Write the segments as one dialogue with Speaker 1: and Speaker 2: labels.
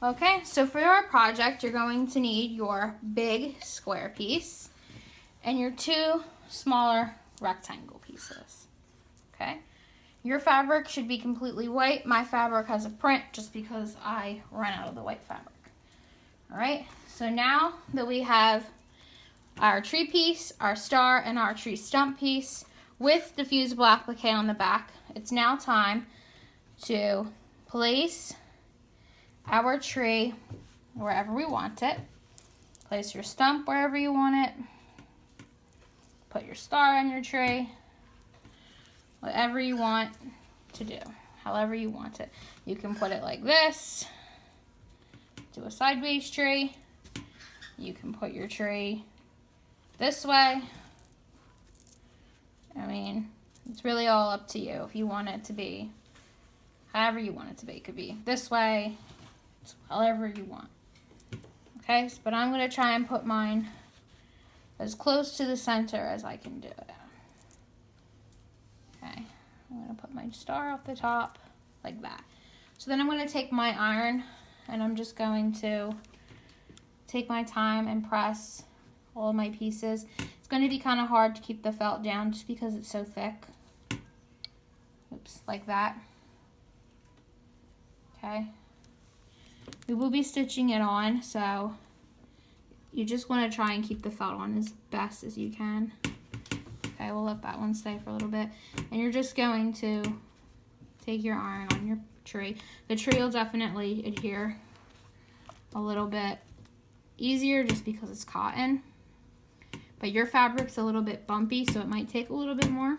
Speaker 1: Okay, so for our project, you're going to need your big square piece and your 2 smaller rectangle pieces. Okay, your fabric should be completely white. My fabric has a print just because I ran out of the white fabric. All right, so now that we have our tree piece, our star, and our tree stump piece with the fusible applique on the back, it's now time to place our tree wherever we want it. Place your stump wherever you want it. Put your star on your tree. Whatever you want to do, however you want it. You can put it like this, do a sideways tree. You can put your tree this way. I mean, it's really all up to you. If you want it to be however you want it to be. It could be this way, however you want. Okay, but I'm going to try and put mine as close to the center as I can do it. Okay, I'm going to put my star off the top like that. So then I'm going to take my iron and I'm just going to take my time and press all of my pieces. It's going to be kind of hard to keep the felt down just because it's so thick. Oops, like that. Okay. We will be stitching it on, so you just want to try and keep the felt on as best as you can. Okay, we'll let that one stay for a little bit. And you're just going to take your iron on your tree. The tree will definitely adhere a little bit easier just because it's cotton. But your fabric's a little bit bumpy, so it might take a little bit more.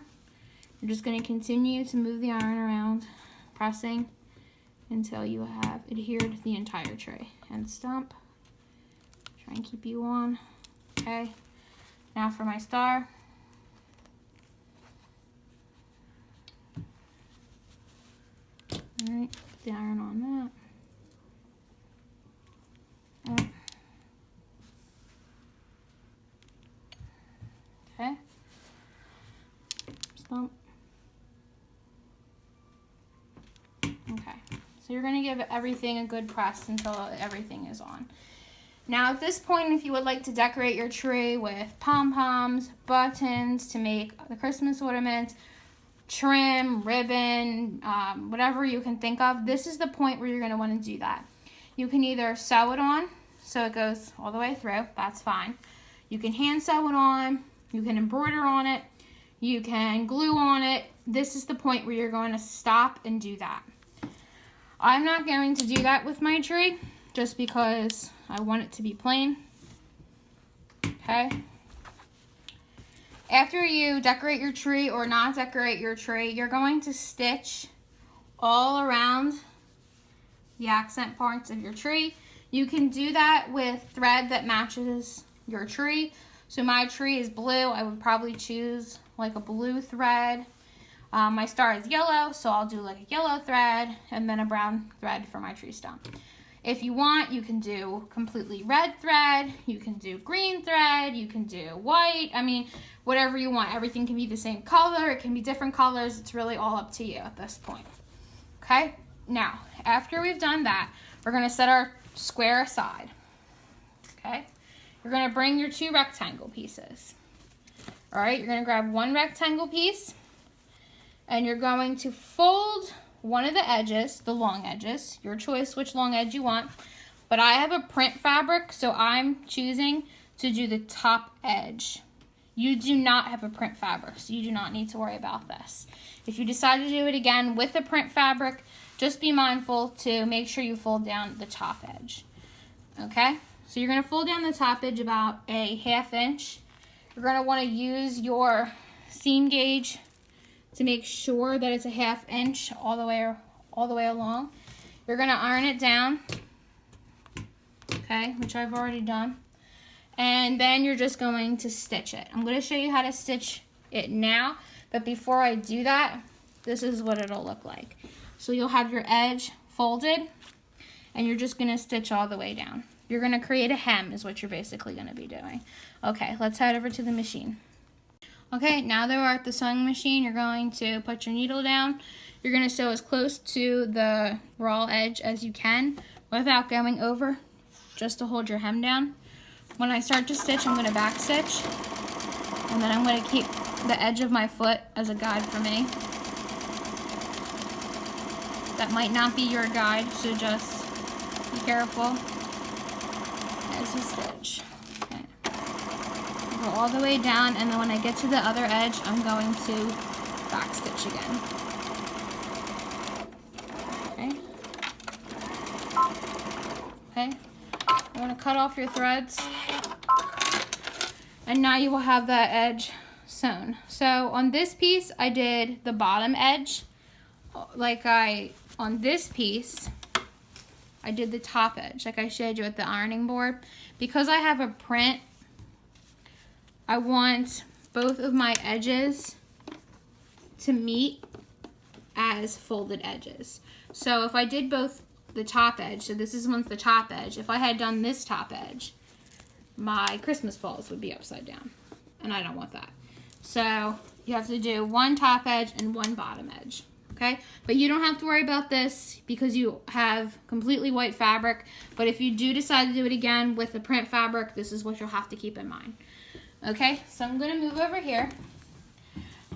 Speaker 1: You're just going to continue to move the iron around, pressing until you have adhered the entire tray. And stump. Try and keep you on. Okay. Now for my star. Alright, put the iron on that. Alright. Okay. Stump. Okay. So you're going to give everything a good press until everything is on. Now at this point, if you would like to decorate your tree with pom-poms, buttons to make the Christmas ornament, trim, ribbon, whatever you can think of, this is the point where you're going to want to do that. You can either sew it on so it goes all the way through, that's fine. You can hand sew it on, you can embroider on it, you can glue on it. This is the point where you're going to stop and do that. I'm not going to do that with my tree just because I want it to be plain. Okay. After you decorate your tree or not decorate your tree, you're going to stitch all around the accent parts of your tree. You can do that with thread that matches your tree. So my tree is blue. I would probably choose like a blue thread. My star is yellow, so I'll do like a yellow thread and then a brown thread for my tree stump. If you want, you can do completely red thread, you can do green thread, you can do white. I mean, whatever you want. Everything can be the same color, it can be different colors. It's really all up to you at this point. Okay? Now, after we've done that, we're going to set our square aside. Okay? You're going to bring your 2 rectangle pieces. All right? You're going to grab 1 rectangle piece and you're going to fold one of the edges, the long edges, your choice which long edge you want, but I have a print fabric, so I'm choosing to do the top edge. You do not have a print fabric, so you do not need to worry about this. If you decide to do it again with a print fabric, just be mindful to make sure you fold down the top edge. Okay, so you're going to fold down the top edge about a 1/2 inch. You're going to want to use your seam gauge to make sure that it's a 1/2 inch all the way along. You're going to iron it down, okay, which I've already done. And then you're just going to stitch it. I'm going to show you how to stitch it now, but before I do that, this is what it'll look like. So you'll have your edge folded, and you're just going to stitch all the way down. You're going to create a hem is what you're basically going to be doing. Okay, let's head over to the machine. Okay, now that we're at the sewing machine, you're going to put your needle down. You're going to sew as close to the raw edge as you can. without going over, just to hold your hem down. When I start to stitch, I'm going to back stitch, and then I'm going to keep the edge of my foot as a guide for me. That might not be your guide, so just be careful as you stitch. Okay. Go all the way down, and then when I get to the other edge, I'm going to back stitch again. Okay. Okay. I'm going to cut off your threads, and now you will have that edge sewn. So on this piece, I did the bottom edge. On this piece, I did the top edge, like I showed you at the ironing board. Because I have a print, I want both of my edges to meet as folded edges. So if I did both the top edge, so this is the top edge, if I had done this top edge, my Christmas balls would be upside down, and I don't want that. So you have to do one top edge and one bottom edge, okay? But you don't have to worry about this because you have completely white fabric, but if you do decide to do it again with the print fabric, this is what you'll have to keep in mind. Okay, so I'm gonna move over here.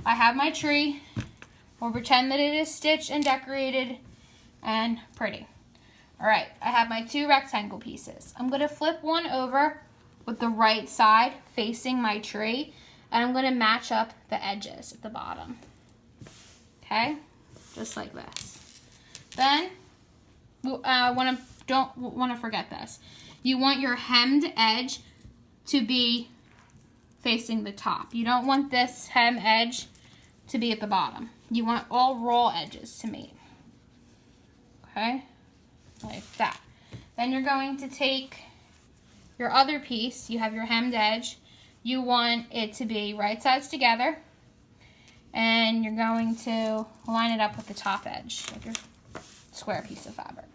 Speaker 1: I have my tree. We'll pretend that it is stitched and decorated and pretty. All right, I have my 2 rectangle pieces. I'm gonna flip one over with the right side facing my tree, and I'm gonna match up the edges at the bottom. Okay, just like this. Then, don't want to forget this. You want your hemmed edge to be facing the top. You don't want this hem edge to be at the bottom. You want all raw edges to meet. Okay, like that. Then you're going to take your other piece. You have your hemmed edge. You want it to be right sides together, and you're going to line it up with the top edge of your square piece of fabric.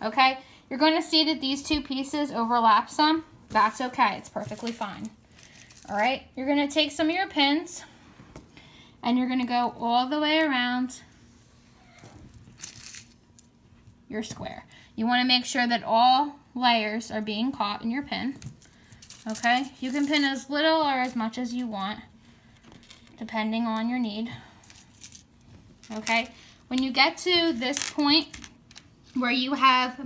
Speaker 1: Okay, you're going to see that these 2 pieces overlap some. That's okay, it's perfectly fine. All right, you're going to take some of your pins, and you're going to go all the way around your square. You want to make sure that all layers are being caught in your pin. Okay, you can pin as little or as much as you want, depending on your need. Okay, when you get to this point where you have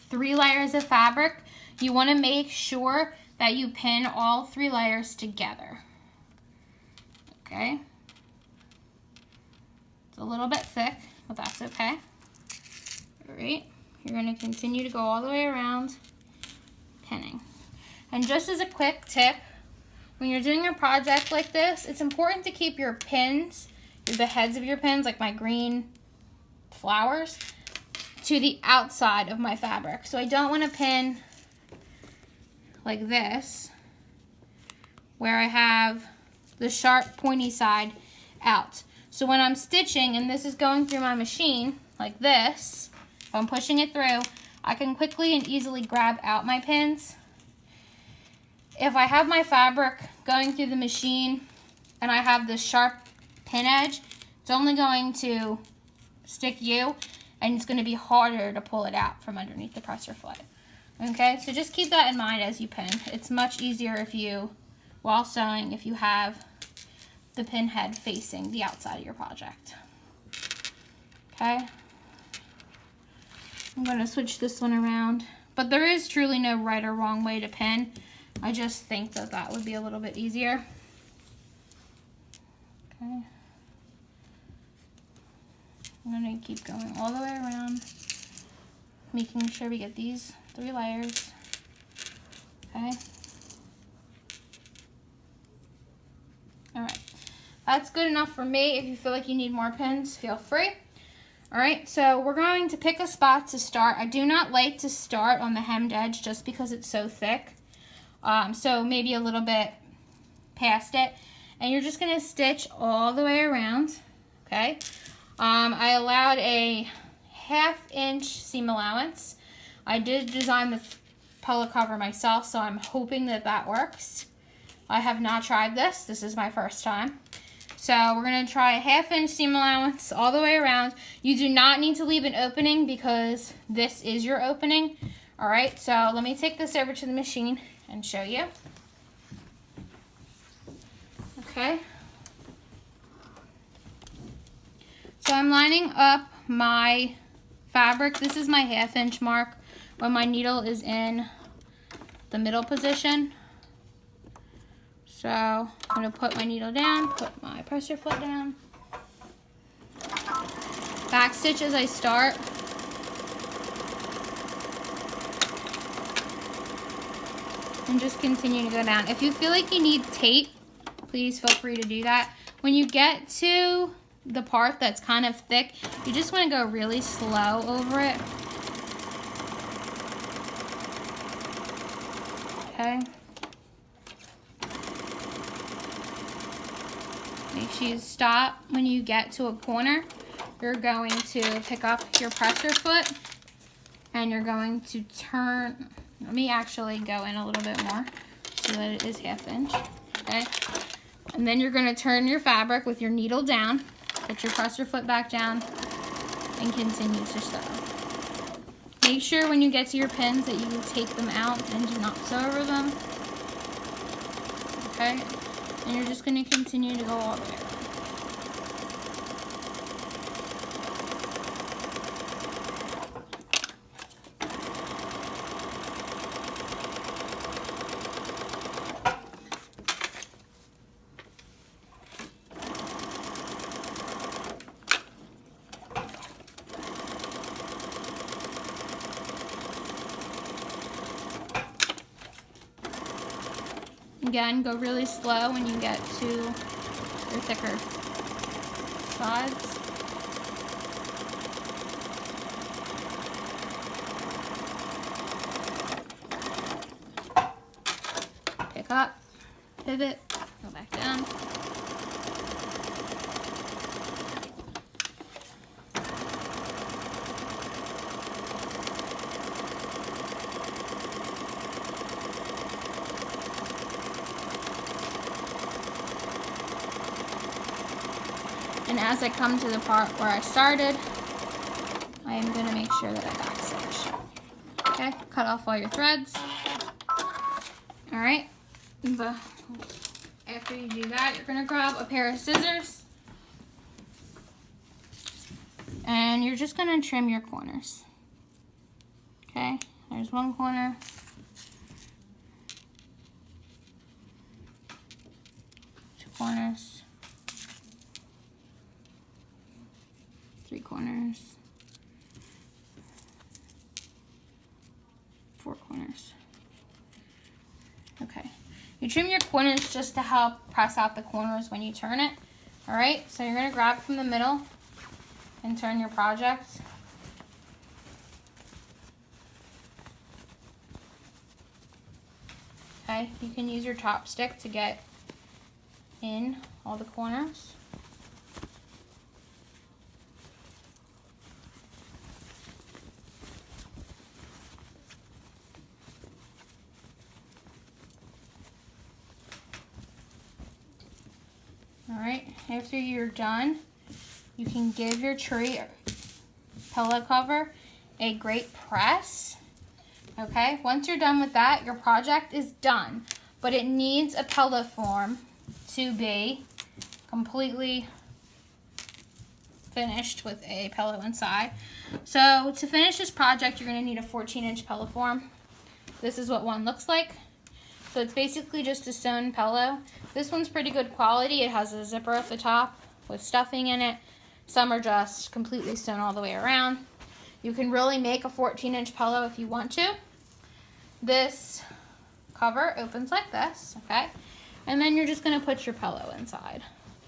Speaker 1: 3 layers of fabric, you want to make sure that you pin all 3 layers together. Okay, it's a little bit thick, but that's okay. All right, you're going to continue to go all the way around pinning. And just as a quick tip, when you're doing a project like this, it's important to keep your pins, the heads of your pins, like my green flowers, to the outside of my fabric. So I don't want to pin like this, where I have the sharp pointy side out. So when I'm stitching and this is going through my machine like this, if I'm pushing it through, I can quickly and easily grab out my pins. If I have my fabric going through the machine and I have this sharp pin edge, it's only going to stick you, and it's going to be harder to pull it out from underneath the presser foot. Okay, so just keep that in mind as you pin. It's much easier if you, while sewing, if you have the pin head facing the outside of your project. Okay, I'm going to switch this one around, but there is truly no right or wrong way to pin. I just think that that would be a little bit easier. Okay. I'm going to keep going all the way around, making sure we get these 3 layers. Okay. All right. That's good enough for me. If you feel like you need more pins, feel free. All right, so we're going to pick a spot to start. I do not like to start on the hemmed edge just because it's so thick. So maybe a little bit past it, and you're just going to stitch all the way around. Okay, I allowed a 1/2 inch seam allowance. I did design the pillow cover myself, so I'm hoping that that works. I have not tried this. This is my first time. So we're going to try a 1/2 inch seam allowance all the way around. You do not need to leave an opening because this is your opening. All right, so let me take this over to the machine and show you. Okay. So I'm lining up my fabric. This is my 1/2 inch mark when my needle is in the middle position. So I'm going to put my needle down, put my presser foot down. Back stitch as I start. And just continue to go down. If you feel like you need tape, please feel free to do that. When you get to the part that's kind of thick, you just want to go really slow over it. Okay. Make sure you stop when you get to a corner. You're going to pick up your presser foot and you're going to turn. Let me actually go in a little bit more so that it is 1/2 inch. Okay. And then you're going to turn your fabric with your needle down, put your presser foot back down, and continue to sew. Make sure when you get to your pins that you take them out and do not sew over them. Okay. And you're just going to continue to go all the way around. Again, go really slow when you get to your thicker sides. Pick up, pivot, go back down. And as I come to the part where I started, I am going to make sure that I backstitch. Okay, cut off all your threads. All right, after you do that, you're going to grab a pair of scissors and you're just going to trim your corners. Okay, there's one corner. Two corners. 3 corners, 4 corners. Okay, you trim your corners just to help press out the corners when you turn it. All right, so you're gonna grab from the middle and turn your project. Okay, you can use your chopstick to get in all the corners. Alright, after you're done, you can give your tree pillow cover a great press. Okay, once you're done with that, your project is done, but it needs a pillow form to be completely finished with a pillow inside. So to finish this project, you're going to need a 14-inch pillow form. This is what one looks like. So it's basically just a sewn pillow. This one's pretty good quality. It has a zipper at the top with stuffing in it. Some are just completely sewn all the way around. You can really make a 14-inch pillow if you want to. This cover opens like this, okay? And then you're just going to put your pillow inside,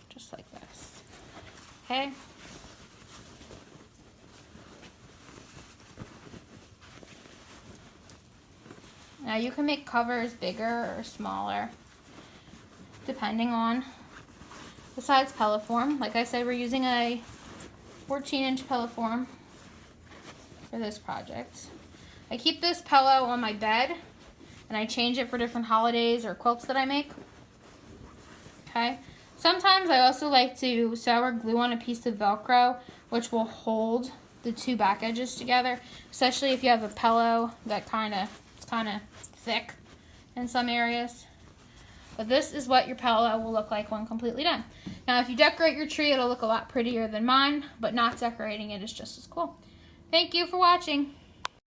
Speaker 1: just like this, okay? Now you can make covers bigger or smaller, depending on the size pillow form. Like I said, we're using a 14-inch pillow form for this project. I keep this pillow on my bed, and I change it for different holidays or quilts that I make. Okay, Sometimes I also like to sour glue on a piece of Velcro, which will hold the two back edges together, especially if you have a pillow that it's kind of thick in some areas. But this is what your pillow will look like when completely done. Now, if you decorate your tree, it'll look a lot prettier than mine, but not decorating it is just as cool. Thank you for watching.